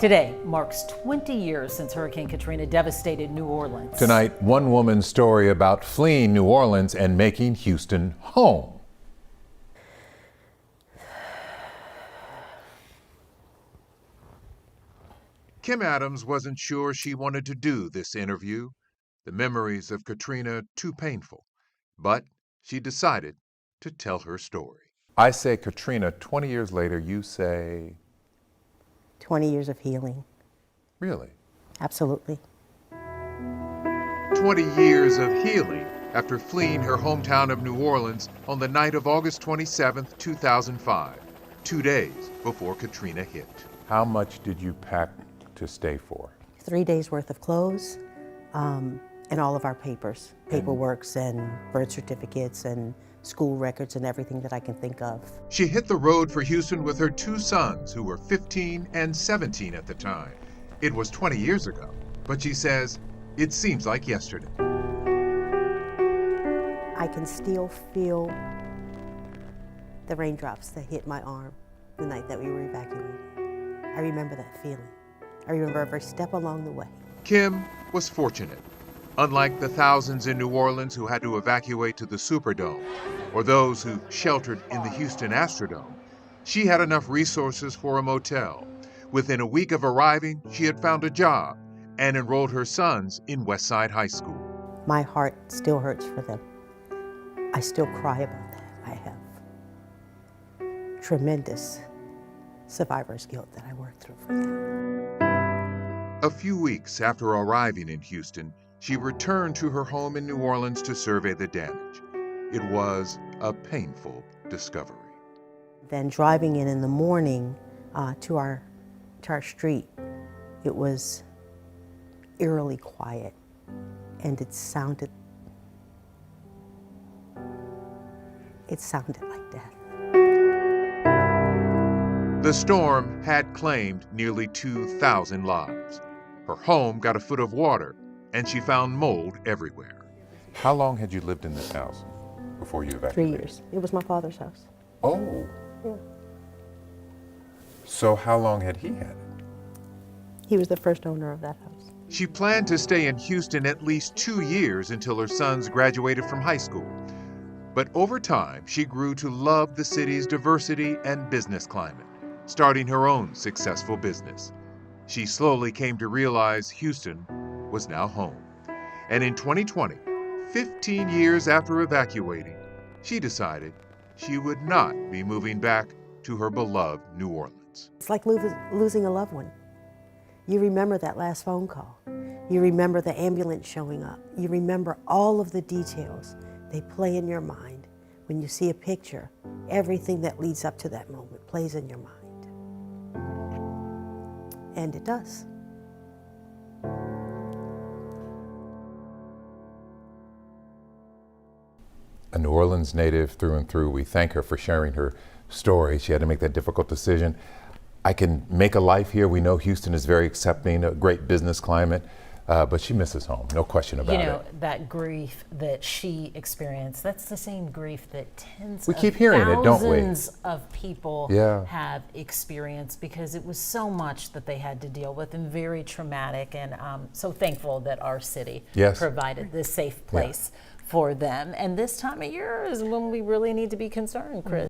Today marks 20 years since Hurricane Katrina devastated New Orleans. Tonight, one woman's story about fleeing New Orleans and making Houston home. Kym Adams wasn't sure she wanted to do this interview. The memories of Katrina too painful. But she decided to tell her story. I say Katrina, 20 years later, you say... 20 years of healing. Really? Absolutely. 20 years of healing after fleeing her hometown of New Orleans on the night of August 27, 2005, 2 days before Katrina hit. How much did you pack to stay for? 3 days worth of clothes and all of our papers, paperworks and birth certificates and school records and everything that I can think of. She hit the road for Houston with her two sons, who were 15 and 17 at the time. It was 20 years ago, but she says it seems like yesterday. I can still feel the raindrops that hit my arm the night that we were evacuated. I remember that feeling. I remember every step along the way. Kym was fortunate. Unlike the thousands in New Orleans who had to evacuate to the Superdome, or those who sheltered in the Houston Astrodome, she had enough resources for a motel. Within a week of arriving, she had found a job and enrolled her sons in Westside High School. My heart still hurts for them. I still cry about that. I have tremendous survivor's guilt that I worked through for them. A few weeks after arriving in Houston, she returned to her home in New Orleans to survey the damage. It was a painful discovery. Then driving in the morning to our street, it was eerily quiet, and it sounded like death. The storm had claimed nearly 2,000 lives. Her home got a foot of water, and she found mold everywhere. How long had you lived in this house before you evacuated? 3 years. It was my father's house. Oh. Yeah. So how long had he had it? He was the first owner of that house. She planned to stay in Houston at least 2 years until her sons graduated from high school. But over time, she grew to love the city's diversity and business climate, starting her own successful business. She slowly came to realize Houston was now home. And in 2020, 15 years after evacuating, she decided she would not be moving back to her beloved New Orleans. It's like losing a loved one. You remember that last phone call. You remember the ambulance showing up. You remember all of the details. They play in your mind. When you see a picture, everything that leads up to that moment plays in your mind. And it does. A New Orleans native through and through, we thank her for sharing her story. She had to make that difficult decision. I can make a life here. We know Houston is very accepting, a great business climate, but she misses home, no question about it. You know, that grief that she experienced, that's the same grief that tens We of keep hearing it, don't we? thousands of people have experienced, because it was so much that they had to deal with and very traumatic, and so thankful that our city provided this safe place for them. And this time of year is when we really need to be concerned, Chris.